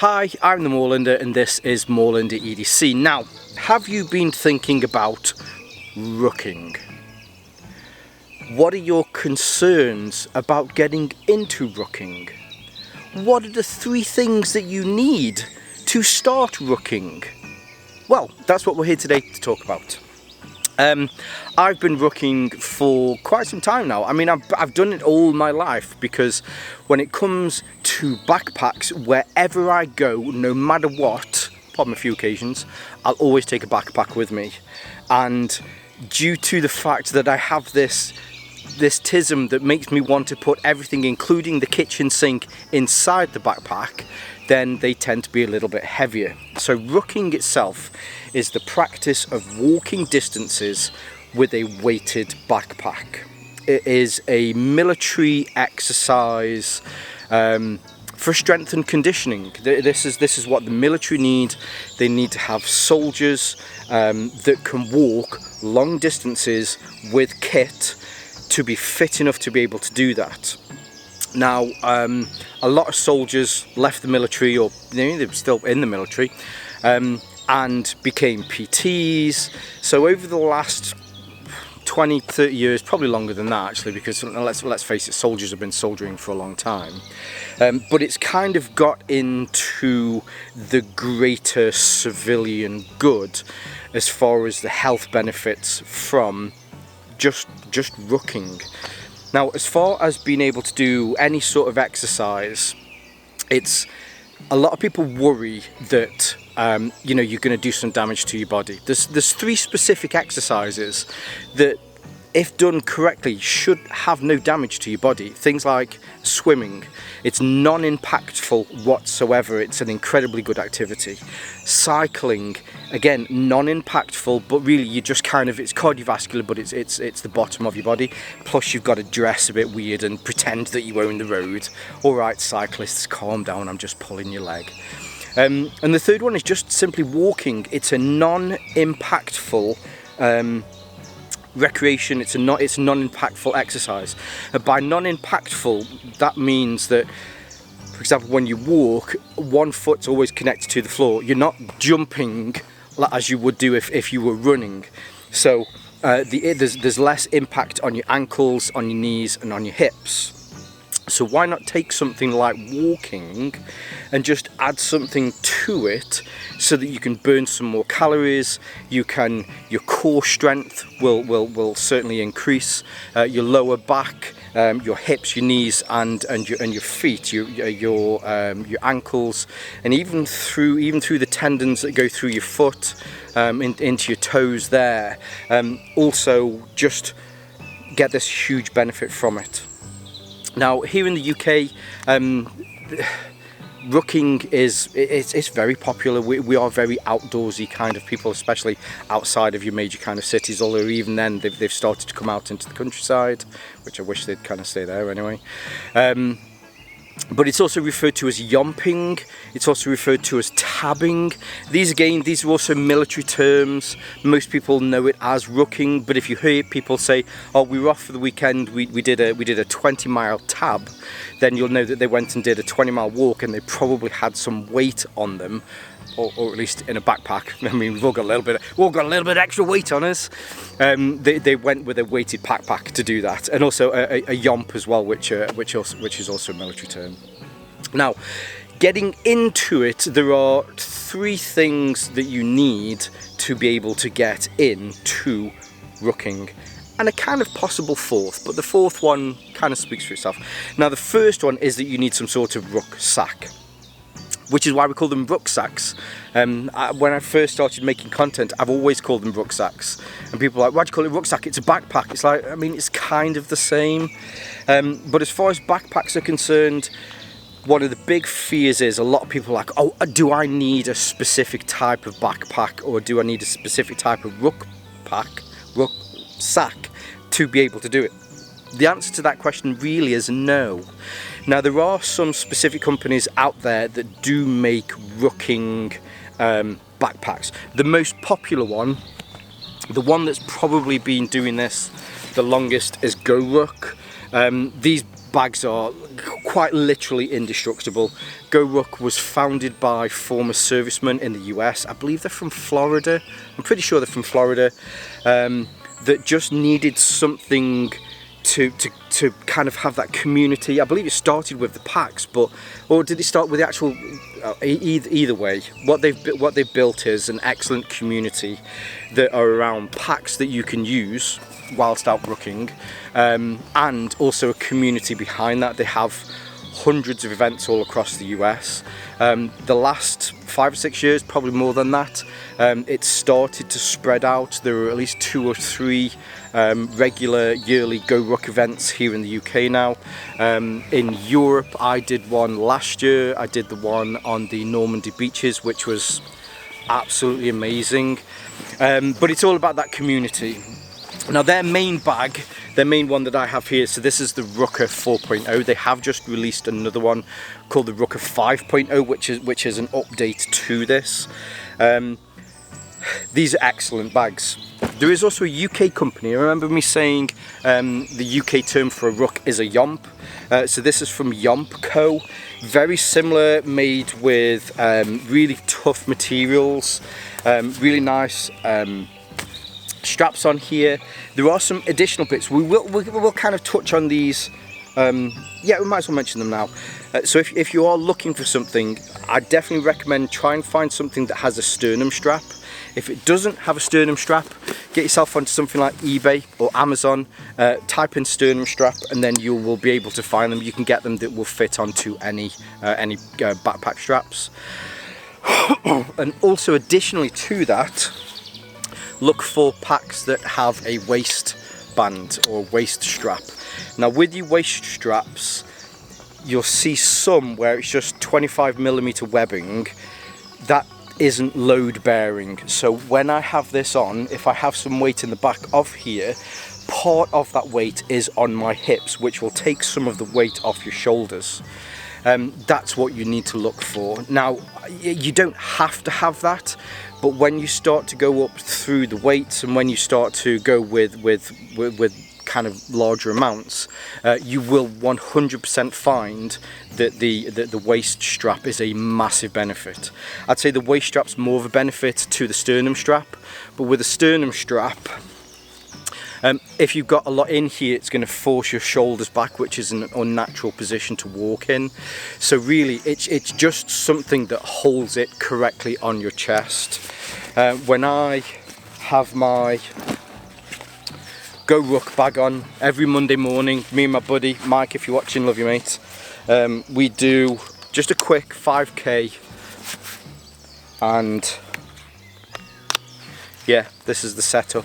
Hi, I'm the Moorlander and this is Moorlander EDC. Now, have you been thinking about rucking? What are your concerns about getting into rucking? What are the 3 things that you need to start rucking? Well, that's what we're here today to talk about. I've been rucking for quite some time now. I mean, I've done it all my life because when it comes to backpacks, wherever I go, no matter what, apart from a few occasions, I'll always take a backpack with me. And due to the fact that I have this tism that makes me want to put everything, including the kitchen sink, inside the backpack, then they tend to be a little bit heavier. So rucking itself is the practice of walking distances with a weighted backpack. It is a military exercise for strength and conditioning. This is what the military need. They need to have soldiers that can walk long distances with kit to be fit enough to be able to do that. Now, a lot of soldiers left the military, or they're still in the military, and became PTs. So over the last 20, 30 years, probably longer than that actually, because let's face it, soldiers have been soldiering for a long time. But it's kind of got into the greater civilian good as far as the health benefits from just rucking. Now, as far as being able to do any sort of exercise, it's a lot of people worry that you're going to do some damage to your body. There's 3 specific exercises that, if done correctly, should have no damage to your body. Things like swimming. It's non-impactful whatsoever. It's an incredibly good activity. Cycling, again, non-impactful, but really you just kind of, it's cardiovascular, but it's the bottom of your body. Plus you've got to dress a bit weird and pretend that you own the road. All right, cyclists, calm down, I'm just pulling your leg. And the third one is just simply walking. It's a non-impactful recreation. It's a non-impactful exercise. By non-impactful, that means that, for example, when you walk, one foot's always connected to the floor. You're not jumping as you would do if you were running. So there's less impact on your ankles, on your knees, and on your hips. So why not take something like walking and just add something to it so that you can burn some more calories. Your core strength will certainly increase. Your lower back, your hips, your knees, and your feet, your ankles, and even through the tendons that go through your foot into your toes there. Also, just get this huge benefit from it. Now, here in the UK, rucking it's very popular. We are very outdoorsy kind of people, especially outside of your major kind of cities, although even then they've started to come out into the countryside, which I wish they'd kind of stay there anyway. But it's also referred to as yomping. It's also referred to as tabbing. These are also military terms. Most people know it as rucking, but if you hear people say, "Oh, we were off for the weekend. We did a 20-mile tab," then you'll know that they went and did a 20-mile walk, and they probably had some weight on them, or at least in a backpack. I mean, we've all got a little bit extra weight on us. They went with a weighted backpack to do that, and also a yomp as well, which is also a military term. Now, getting into it, there are 3 things that you need to be able to get into rucking, and a kind of possible 4th, but the 4th one kind of speaks for itself. Now, the first one is that you need some sort of rucksack, which is why we call them rucksacks. When I first started making content, I've always called them rucksacks. And people are like, why do you call it rucksack? It's a backpack. It's like, I mean, it's kind of the same. But as far as backpacks are concerned, one of the big fears is a lot of people are like, oh, do I need a specific type of backpack, or do I need a specific type of rucksack to be able to do it? The answer to that question really is no. Now, there are some specific companies out there that do make rucking backpacks. The most popular one, the one that's probably been doing this the longest, is GoRuck. These bags are quite literally indestructible. GoRuck was founded by former servicemen in the US. I believe they're from Florida. I'm pretty sure they're from Florida. That just needed something to kind of have that community. I believe it started with the packs, or did it start with the actual? Either way, what they've built is an excellent community that are around packs that you can use whilst out rucking, and also a community behind that. They have hundreds of events all across the US. The last 5 or 6 years, probably more than that, it started to spread out. There are at least 2 or 3 regular yearly GoRuck events here in the UK now. In Europe, I did one last year. I did the one on the Normandy beaches, which was absolutely amazing. But it's all about that community. Now their main bag, their main one that I have here, so this is the Rucker 4.0. They have just released another one called the Rucker 5.0, which is an update to this. These are excellent bags. There is also a UK company. I remember me saying the UK term for a ruck is a yomp. So this is from Yomp Co. Very similar, made with really tough materials, really nice straps on here. There are some additional bits. We'll kind of touch on these. Yeah, we might as well mention them now. So if you are looking for something, I definitely recommend try and find something that has a sternum strap. If it doesn't have a sternum strap, get yourself onto something like eBay or Amazon, type in sternum strap, and then you will be able to find them. You can get them that will fit onto any backpack straps. And also additionally to that, look for packs that have a waistband or waist strap. Now with your waist straps, you'll see some where it's just 25mm webbing. That isn't load bearing. So when I have this on, if I have some weight in the back of here, part of that weight is on my hips, which will take some of the weight off your shoulders. That's what you need to look for. Now, you don't have to have that, but when you start to go up through the weights and when you start to go with kind of larger amounts, you will 100% find that the waist strap is a massive benefit. I'd say the waist strap's more of a benefit to the sternum strap, but with the sternum strap, if you've got a lot in here, it's going to force your shoulders back, which is an unnatural position to walk in. So really, it's just something that holds it correctly on your chest. When I have my GoRuck bag on every Monday morning, me and my buddy Mike, if you're watching, love you mate, we do just a quick 5k, and yeah, this is the setup.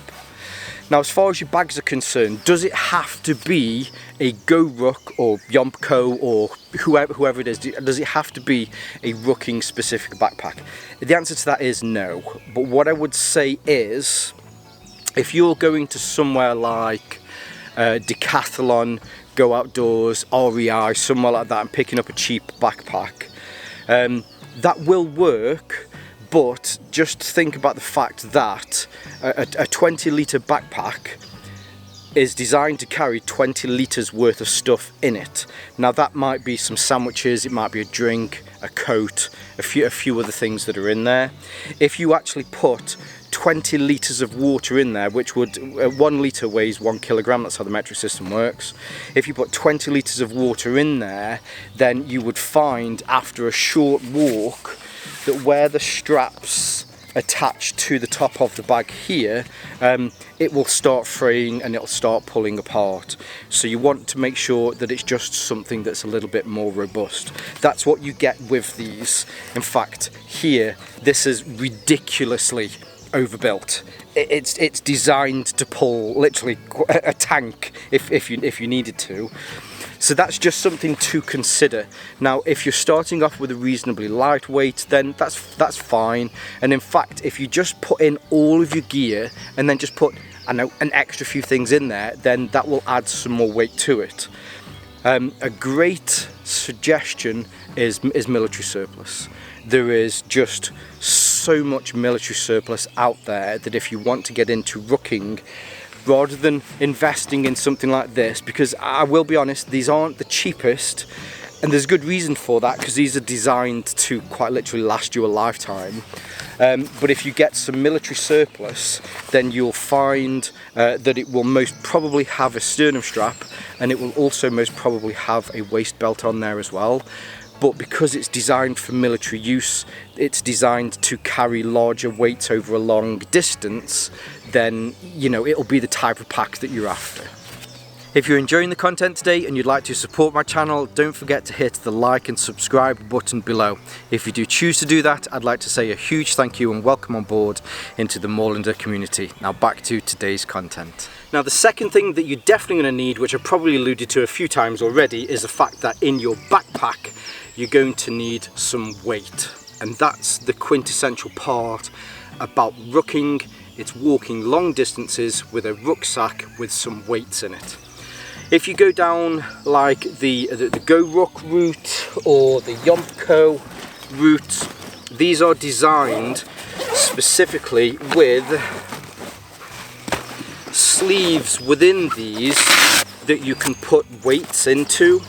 Now as far as your bags are concerned, does it have to be a GoRuck or Yompco or whoever it is, does it have to be a rucking specific backpack? The answer to that is no. But what I would say is, if you're going to somewhere like Decathlon, Go Outdoors, REI, somewhere like that, and picking up a cheap backpack, that will work. But just think about the fact that a 20 litre backpack is designed to carry 20 litres worth of stuff in it. Now that might be some sandwiches, it might be a drink, a coat, a few other things that are in there. If you actually put 20 litres of water in there, which would 1 litre weighs 1 kilogram, that's how the metric system works. If you put 20 litres of water in there, then you would find after a short walk that where the straps attach to the top of the bag here, it will start fraying and it'll start pulling apart. So you want to make sure that it's just something that's a little bit more robust. That's what you get with these. In fact, here, this is ridiculously overbuilt. It's designed to pull literally a tank if you needed to. So that's just something to consider. Now, if you're starting off with a reasonably lightweight, then that's fine. And in fact, if you just put in all of your gear and then just put, I know, an extra few things in there, then that will add some more weight to it. A great suggestion is military surplus. There is just so much military surplus out there that if you want to get into rucking, rather than investing in something like this, because I will be honest, these aren't the cheapest, and there's good reason for that, because these are designed to quite literally last you a lifetime. But if you get some military surplus, then you'll find that it will most probably have a sternum strap, and it will also most probably have a waist belt on there as well. But because it's designed for military use, it's designed to carry larger weights over a long distance, then, you know, it'll be the type of pack that you're after. If you're enjoying the content today and you'd like to support my channel, don't forget to hit the like and subscribe button below. If you do choose to do that, I'd like to say a huge thank you and welcome on board into the Moorlander community. Now back to today's content. Now the second thing that you're definitely going to need, which I've probably alluded to a few times already, is the fact that in your backpack you're going to need some weight. And that's the quintessential part about rucking. It's walking long distances with a rucksack with some weights in it. If you go down like the Go Ruck route or the Yomco route, these are designed specifically with sleeves within these that you can put weights into.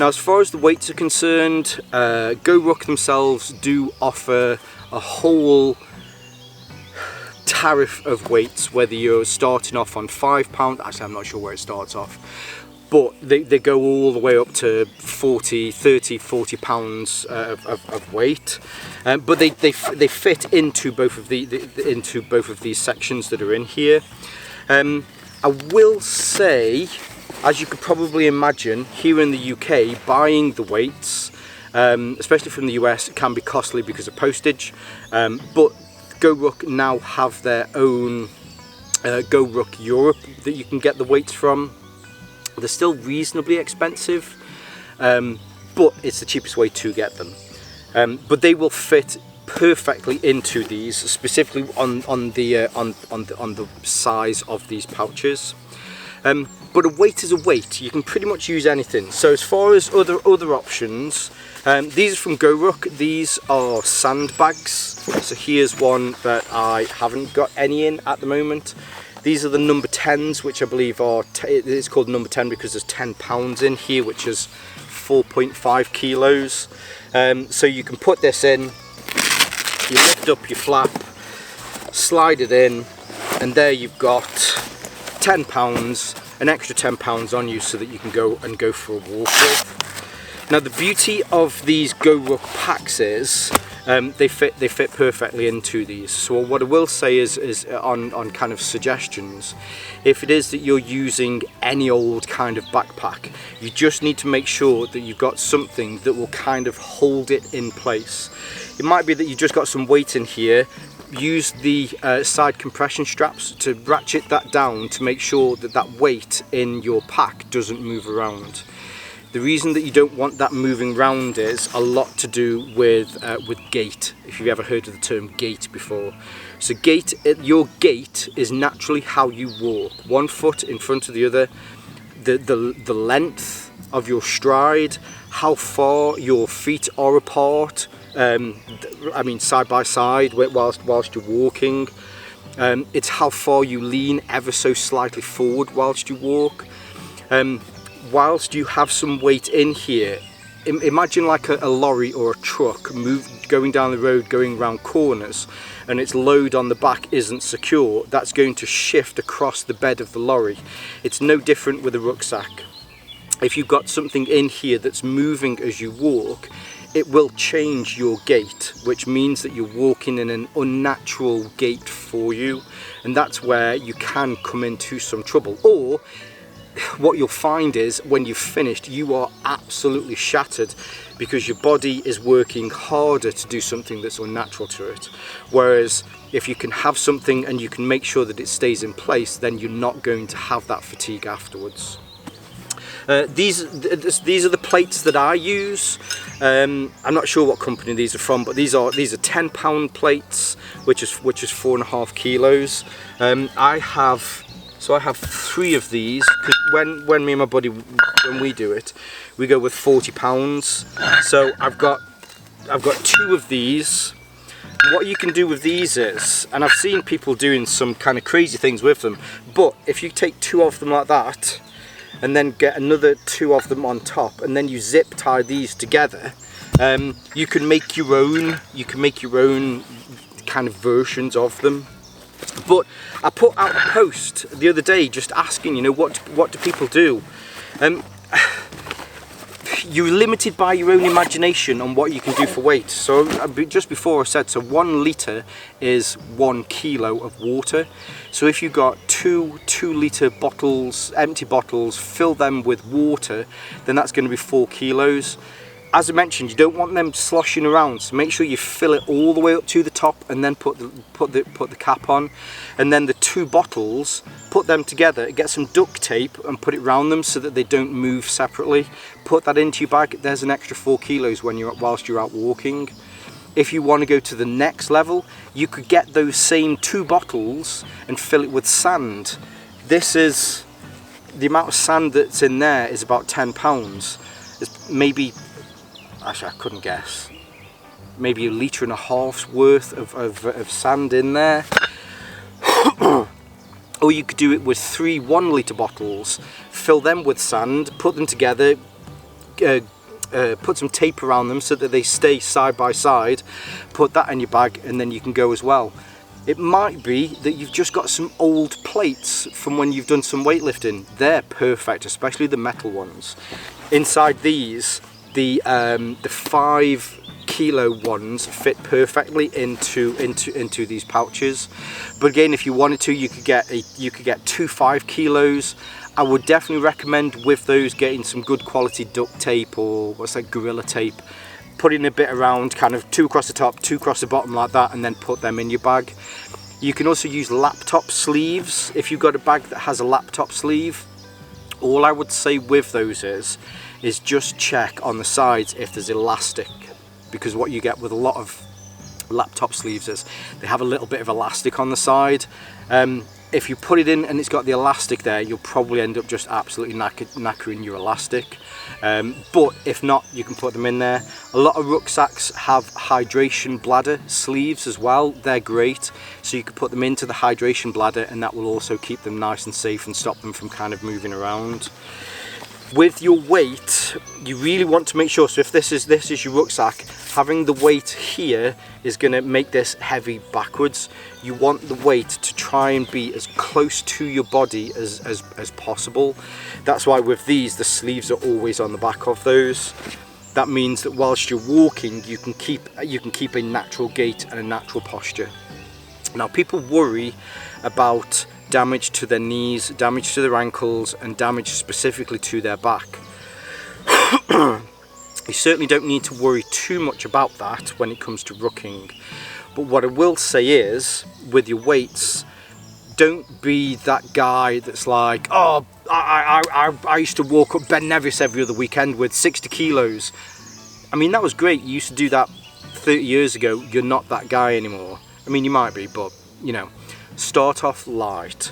Now as far as the weights are concerned, Go Ruck themselves do offer a whole tariff of weights, whether you're starting off on £5, actually I'm not sure where it starts off, but they go all the way up to 40 pounds of weight, but they fit into both of these sections that are in here. I will say, as you could probably imagine, here in the UK, buying the weights, especially from the US, can be costly because of postage, but Go Ruck now have their own Go Ruck Europe that you can get the weights from. They're still reasonably expensive, but it's the cheapest way to get them. But they will fit perfectly into these, specifically on the size of these pouches. But a weight is a weight. You can pretty much use anything. So as far as other options, these are from Go Ruck. These are sandbags. So here's one that I haven't got any in at the moment. These are the number 10s, which I believe are, it's called number 10 because there's 10 pounds in here, which is 4.5 kilos. So you can put this in, you lift up your flap, slide it in, and there you've got 10 pounds, an extra 10 pounds on you so that you can go for a walk with. Now the beauty of these Go Ruck packs is they fit perfectly into these. So what I will say is on kind of suggestions, if it is that you're using any old kind of backpack, you just need to make sure that you've got something that will kind of hold it in place. It might be that you've just got some weight in here. Use the side compression straps to ratchet that down to make sure that that weight in your pack doesn't move around. The reason that you don't want that moving around is a lot to do with gait, if you've ever heard of the term gait before. So gait, your gait is naturally how you walk, one foot in front of the other, the length of your stride, how far your feet are apart, I mean side by side whilst you're walking. It's how far you lean ever so slightly forward whilst you walk. Whilst you have some weight in here, imagine like a lorry or a truck going down the road, going around corners, and its load on the back isn't secure. That's going to shift across the bed of the lorry. It's no different with a rucksack. If you've got something in here that's moving as you walk, it will change your gait, which means that you're walking in an unnatural gait for you, and that's where you can come into some trouble. Or what you'll find is when you've finished, you are absolutely shattered because your body is working harder to do something that's unnatural to it. Whereas if you can have something and you can make sure that it stays in place, then you're not going to have that fatigue afterwards. These are the plates that I use. I'm not sure what company these are from, but these are £10 plates, which is 4.5 kilos. I have 3 of these, because when me and my buddy, when we do it, we go with £40. So I've got 2 of these. what you can do with these is, and I've seen people doing some kind of crazy things with them, but if you take 2 of them like that and then get another 2 of them on top, and then you zip tie these together, you can make your own kind of versions of them. But I put out a post the other day just asking, you know, what do people do? You're limited by your own imagination on what you can do for weight. So just before I said, so 1 litre is 1 kilo of water. So if you've got 2 litre bottles, empty bottles, fill them with water, then that's going to be 4 kilos. As I mentioned, you don't want them sloshing around, so make sure you fill it all the way up to the top and then put the cap on. And then the 2 bottles, put them together, get some duct tape and put it around them so that they don't move separately. Put that into your bag. There's an extra 4 kilos whilst you're out walking. If you want to go to the next level, you could get those same 2 bottles and fill it with sand. This is, the amount of sand that's in there is about 10 pounds. It's maybe, actually I couldn't guess, maybe 1.5 litres worth of sand in there. Or you could do it with 3 1 litre bottles, fill them with sand, put them together, put some tape around them so that they stay side by side, put that in your bag, and then you can go as well. It might be that you've just got some old plates from when you've done some weightlifting. They're perfect, especially the metal ones. Inside these, the 5 kilo ones fit perfectly into these pouches. But again, if you wanted to, you could get 2 5 kilos. I would definitely recommend with those getting some good quality duct tape, or what's that, Gorilla tape, putting a bit around, kind of 2 across the top, 2 across the bottom like that, and then put them in your bag. You can also use laptop sleeves if you've got a bag that has a laptop sleeve. All I would say with those is just check on the sides if there's elastic, because what you get with a lot of laptop sleeves is they have a little bit of elastic on the side. If you put it in and it's got the elastic there, you'll probably end up just absolutely knackering your elastic. But if not, you can put them in there. A lot of rucksacks have hydration bladder sleeves as well. They're great, so you can put them into the hydration bladder, and that will also keep them nice and safe and stop them from kind of moving around. With your weight, you really want to make sure, so if this is your rucksack, having the weight here is going to make this heavy backwards. You want the weight to try and be as close to your body as possible. That's why with these, the sleeves are always on the back of those. That means that whilst you're walking, you can keep a natural gait and a natural posture. Now, people worry about damage to their knees, damage to their ankles, and damage specifically to their back. You certainly don't need to worry too much about that when it comes to rucking. But what I will say is, with your weights, don't be that guy that's like, oh, I used to walk up Ben Nevis every other weekend with 60 kilos. I mean, that was great. You used to do that 30 years ago. You're not that guy anymore. I mean, you might be, but, you know, start off light.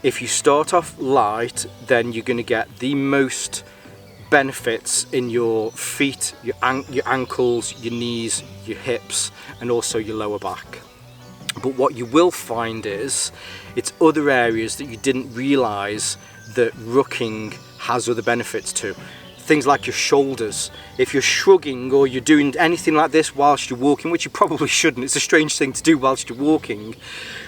If you start off light, then you're going to get the most benefits in your feet, your ankles, your knees, your hips, and also your lower back. But what you will find is it's other areas that you didn't realise that rucking has other benefits to. Things like your shoulders. If you're shrugging or you're doing anything like this whilst you're walking, which you probably shouldn't, it's a strange thing to do whilst you're walking,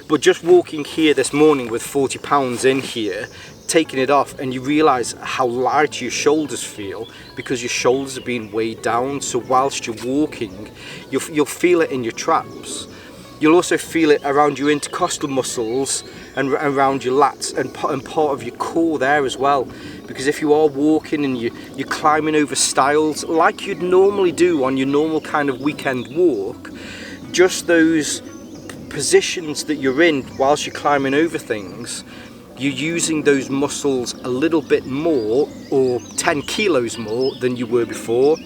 but just walking here this morning with 40 pounds in here, taking it off, and you realise how light your shoulders feel because your shoulders are being weighed down. So whilst you're walking, you'll feel it in your traps. You'll also feel it around your intercostal muscles and around your lats and part of your core there as well. Because if you are walking and you're climbing over stiles like you'd normally do on your normal kind of weekend walk, just those positions that you're in whilst you're climbing over things, you're using those muscles a little bit more, or 10 kilos more than you were before.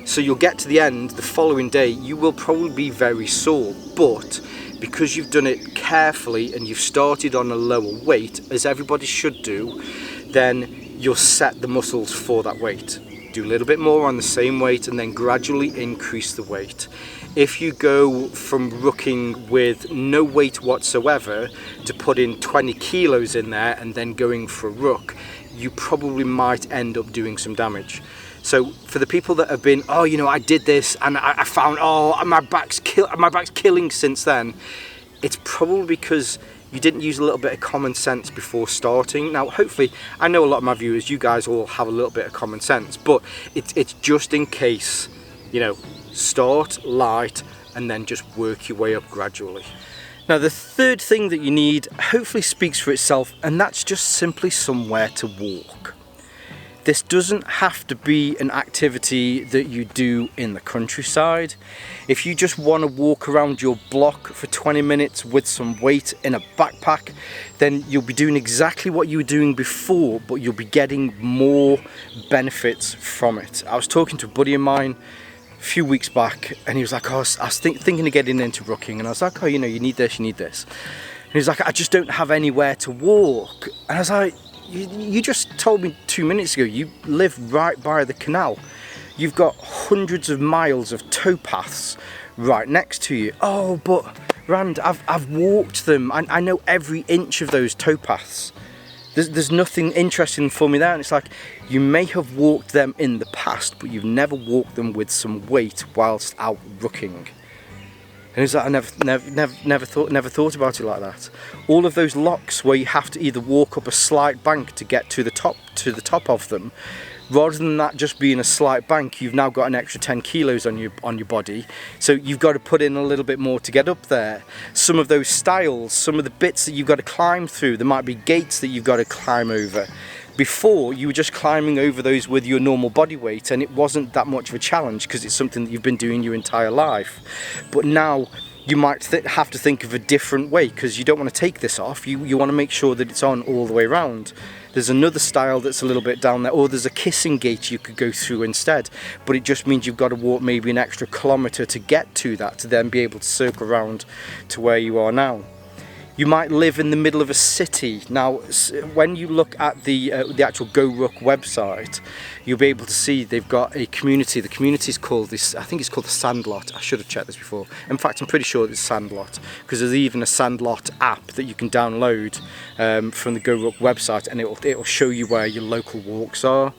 So you'll get to the end the following day, you will probably be very sore, but because you've done it carefully and you've started on a lower weight, as everybody should do, then you'll set the muscles for that weight. Do a little bit more on the same weight and then gradually increase the weight. if you go from rucking with no weight whatsoever to put in 20 kilos in there and then going for a ruck, you probably might end up doing some damage. So for the people that have been, oh, you know, I did this and I found, oh, my back's killing since then, it's probably because you didn't use a little bit of common sense before starting. Now, hopefully, I know a lot of my viewers, you guys all have a little bit of common sense, but it's just in case, you know, start light and then just work your way up gradually. Now, the third thing that you need hopefully speaks for itself, and that's just simply somewhere to walk. This doesn't have to be an activity that you do in the countryside. If you just want to walk around your block for 20 minutes with some weight in a backpack, then you'll be doing exactly what you were doing before, but you'll be getting more benefits from it. I was talking to a buddy of mine a few weeks back, and he was like, oh, I was thinking of getting into rucking, and I was like, oh, you know, you need this, you need this. And he was like, I just don't have anywhere to walk. And I was like, you just told me 2 minutes ago you live right by the canal. You've got hundreds of miles of towpaths right next to you. Oh, but Rand, I've walked them. I know every inch of those towpaths. There's nothing interesting for me there. And it's like, you may have walked them in the past, but you've never walked them with some weight whilst out rucking. And it's like, I never thought about it like that. All of those locks where you have to either walk up a slight bank to get to the top of them, rather than that just being a slight bank, you've now got an extra 10 kilos on your body. So you've got to put in a little bit more to get up there. Some of those stiles, some of the bits that you've got to climb through, there might be gates that you've got to climb over. Before, you were just climbing over those with your normal body weight, and it wasn't that much of a challenge because it's something that you've been doing your entire life. But now you might have to think of a different way, because you don't want to take this off. You want to make sure that it's on all the way around. There's another style that's a little bit down there, or there's a kissing gate you could go through instead, but it just means you've got to walk maybe an extra kilometre to get to that, to then be able to circle around to where you are now. You might live in the middle of a city. Now, when you look at the actual Go Ruck website, you'll be able to see they've got a community. The community is called this, I think it's called the Sandlot. I should have checked this before. In fact, I'm pretty sure it's Sandlot, because there's even a Sandlot app that you can download from the Go Ruck website, and it'll show you where your local walks are.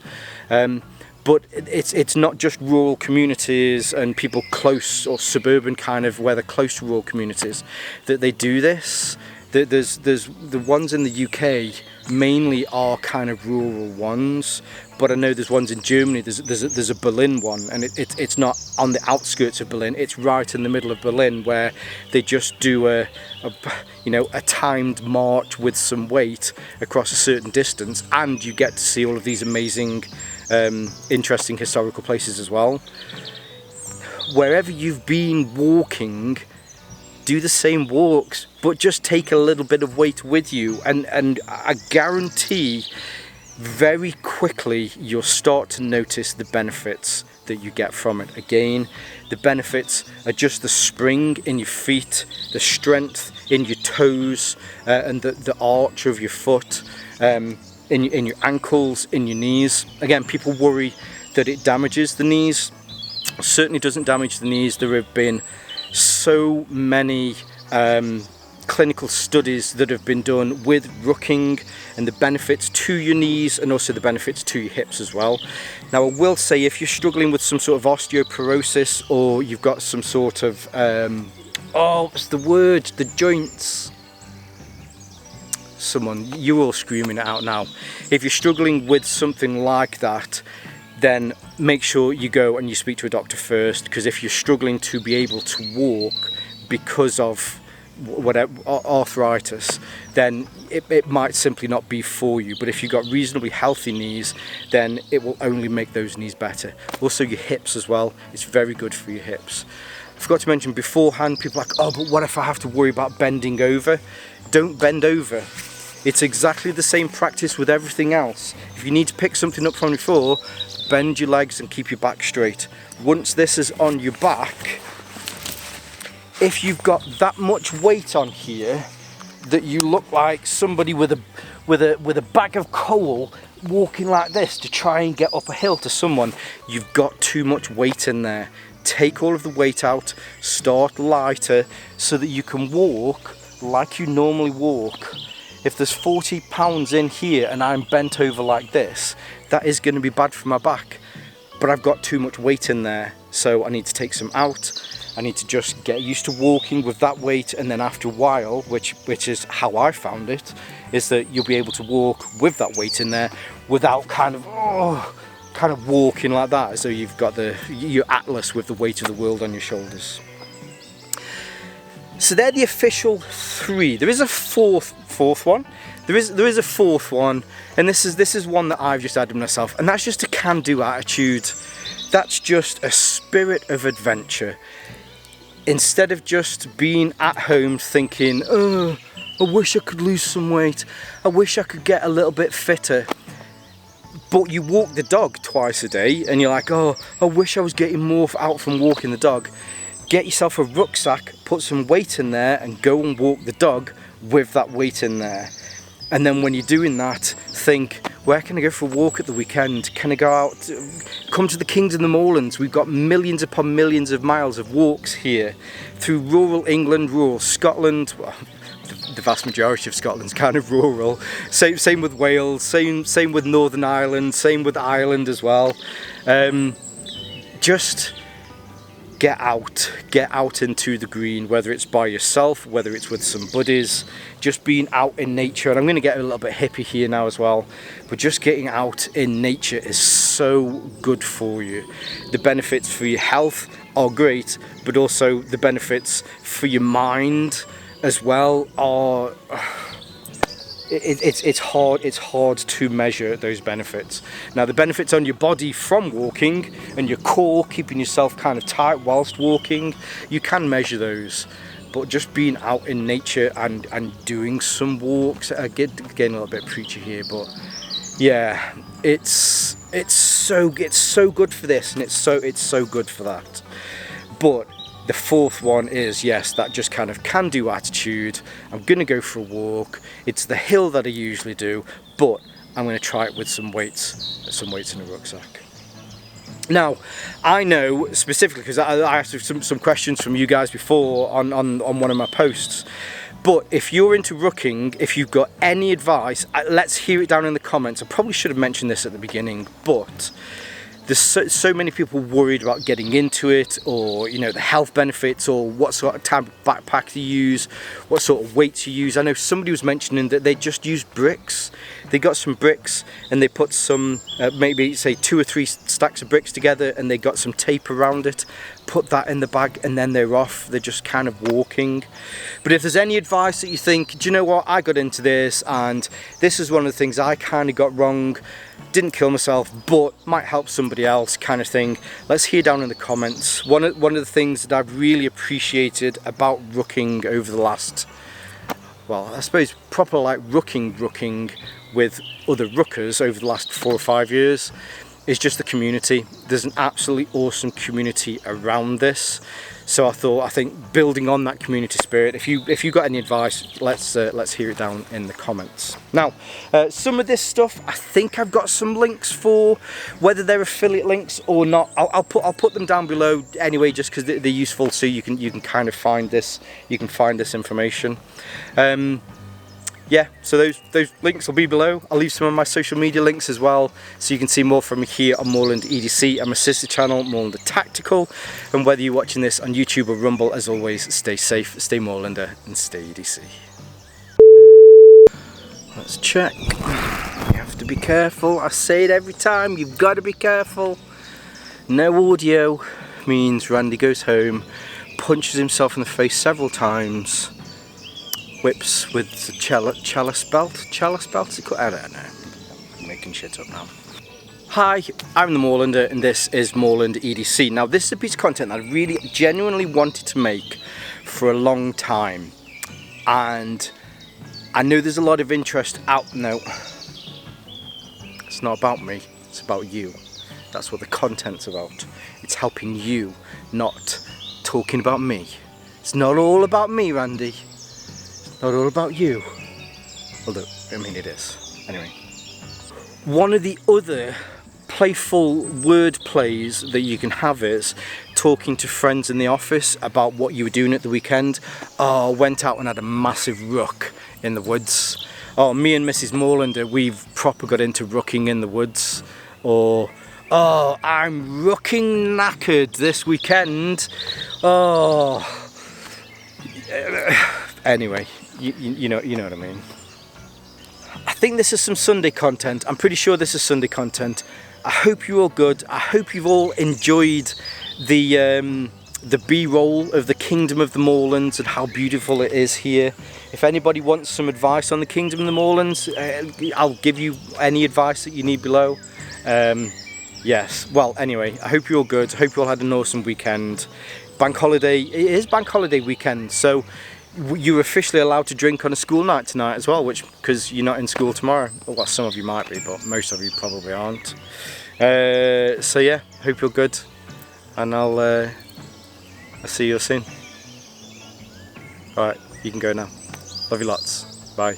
But it's not just rural communities and people close, or suburban kind of, where they're close to rural communities, that they do this. There's the ones in the UK mainly are kind of rural ones, but I know there's ones in Germany. There's a Berlin one, and it's not on the outskirts of Berlin. It's right in the middle of Berlin, where they just do a timed march with some weight across a certain distance, and you get to see all of these amazing interesting historical places as well. Wherever you've been walking, do the same walks, but just take a little bit of weight with you, and I guarantee very quickly you'll start to notice the benefits that you get from it. Again, the benefits are just the spring in your feet, the strength in your toes, and the arch of your foot, in your ankles, in your knees. Again, people worry that it damages the knees. It certainly doesn't damage the knees. There have been so many clinical studies that have been done with rucking, and the benefits to your knees and also the benefits to your hips as well. Now, I will say, if you're struggling with some sort of osteoporosis, or you've got some sort of what's the word, the joints, someone, you're all screaming it out now. If you're struggling with something like that, then make sure you go and you speak to a doctor first, because if you're struggling to be able to walk because of whatever arthritis, then it might simply not be for you. But if you've got reasonably healthy knees, then it will only make those knees better. Also your hips as well, it's very good for your hips. I forgot to mention beforehand, people are like, oh, but what if I have to worry about bending over? Don't bend over. It's exactly the same practice with everything else. If you need to pick something up from your floor, bend your legs and keep your back straight. Once this is on your back, if you've got that much weight on here that you look like somebody with a bag of coal walking like this to try and get up a hill to someone, you've got too much weight in there. take all of the weight out, start lighter, so that you can walk like you normally walk. If there's 40 pounds in here and I'm bent over like this, that is going to be bad for my back. But I've got too much weight in there, so I need to take some out. I need to just get used to walking with that weight, and then after a while, which is how I found it, is that you'll be able to walk with that weight in there without kind of walking like that, so you've got your atlas with the weight of the world on your shoulders. So they're the official 3. There is a fourth one. There is a fourth one, and this is one that I've just added myself, and that's just a can-do attitude. That's just a spirit of adventure. Instead of just being at home thinking, oh, I wish I could lose some weight, I wish I could get a little bit fitter, but you walk the dog twice a day and you're like, oh, I wish I was getting more out from walking the dog. Get yourself a rucksack, put some weight in there, and go and walk the dog with that weight in there. And then when you're doing that, think, where can I go for a walk at the weekend? Can I go out, come to the Kings and the Moorlands? We've got millions upon millions of miles of walks here through rural England, rural Scotland. Well, the vast majority of Scotland's kind of rural. Same with Wales, same with Northern Ireland, same with Ireland as well. Just get out into the green, whether it's by yourself, whether it's with some buddies, just being out in nature. And I'm going to get a little bit hippie here now as well, but just getting out in nature is so good for you. The benefits for your health are great, but also the benefits for your mind as well are it's hard to measure those benefits. Now, the benefits on your body from walking and your core, keeping yourself kind of tight whilst walking, you can measure those. But just being out in nature and doing some walks, getting a little bit preachy here, but yeah, it's so good for this, and it's so good for that. But the fourth one is, yes, that just kind of can-do attitude. I'm going to go for a walk. It's the hill that I usually do, but I'm going to try it with some weights in a rucksack. Now, I know specifically, because I asked some questions from you guys before on one of my posts, but if you're into rucking, if you've got any advice, let's hear it down in the comments. I probably should have mentioned this at the beginning, but there's so many people worried about getting into it, or the health benefits, or what sort of type of backpack you use, what sort of weights you use. I know somebody was mentioning that they just use bricks. They got some bricks and they put some maybe say 2 or 3 stacks of bricks together, and they got some tape around it, put that in the bag, and then they're off. They're just kind of walking. But if there's any advice that you think, do you know what, I got into this and this is one of the things I kind of got wrong, didn't kill myself but might help somebody else, kind of thing, let's hear down in the comments. One of the things that I've really appreciated about rucking over the last, well, I suppose proper like rucking with other ruckers over the last 4 or 5 years, is just the community. There's an absolutely awesome community around this. So I think building on that community spirit, if you got any advice, let's hear it down in the comments. Now, some of this stuff I think I've got some links for, whether they're affiliate links or not. I'll put them down below anyway, just because they're useful, so you can kind of find this. You can find this information. Yeah, so those links will be below. I'll leave some of my social media links as well, so you can see more from me here on Moorlander EDC and my sister channel, Moorlander Tactical. And whether you're watching this on YouTube or Rumble, as always, stay safe, stay Moorlander, and stay EDC. Let's check. You have to be careful. I say it every time, you've got to be careful. No audio means Randy goes home, punches himself in the face several times, whips with the chalice belt, I don't know, I'm making shit up now. Hi, I'm the Moorlander and this is Moorlander EDC. Now this is a piece of content that I really genuinely wanted to make for a long time, and I know there's a lot of interest out now. It's not about me, it's about you. That's what the content's about. It's helping you, not talking about me. It's not all about me, Randy. Not all about you, although I mean it is. Anyway, one of the other playful word plays that you can have is talking to friends in the office about what you were doing at the weekend. Oh, went out and had a massive ruck in the woods. Oh, me and Mrs. Moorlander, we've proper got into rucking in the woods. Or, oh, I'm rucking knackered this weekend. Oh, anyway, you know what I mean. I think this is some Sunday content. I'm pretty sure this is Sunday content. I hope you're all good. I hope you've all enjoyed the B-roll of the Kingdom of the Moorlands and how beautiful it is here. If anybody wants some advice on the Kingdom of the Moorlands, I'll give you any advice that you need below. Yes, well, anyway, I hope you're all good. I hope you all had an awesome weekend. Bank holiday, it is bank holiday weekend, so you're officially allowed to drink on a school night tonight as well, which, because you're not in school tomorrow. Well, some of you might be, but most of you probably aren't. So yeah, hope you're good, and I'll see you soon. Alright, you can go now. Love you lots. Bye.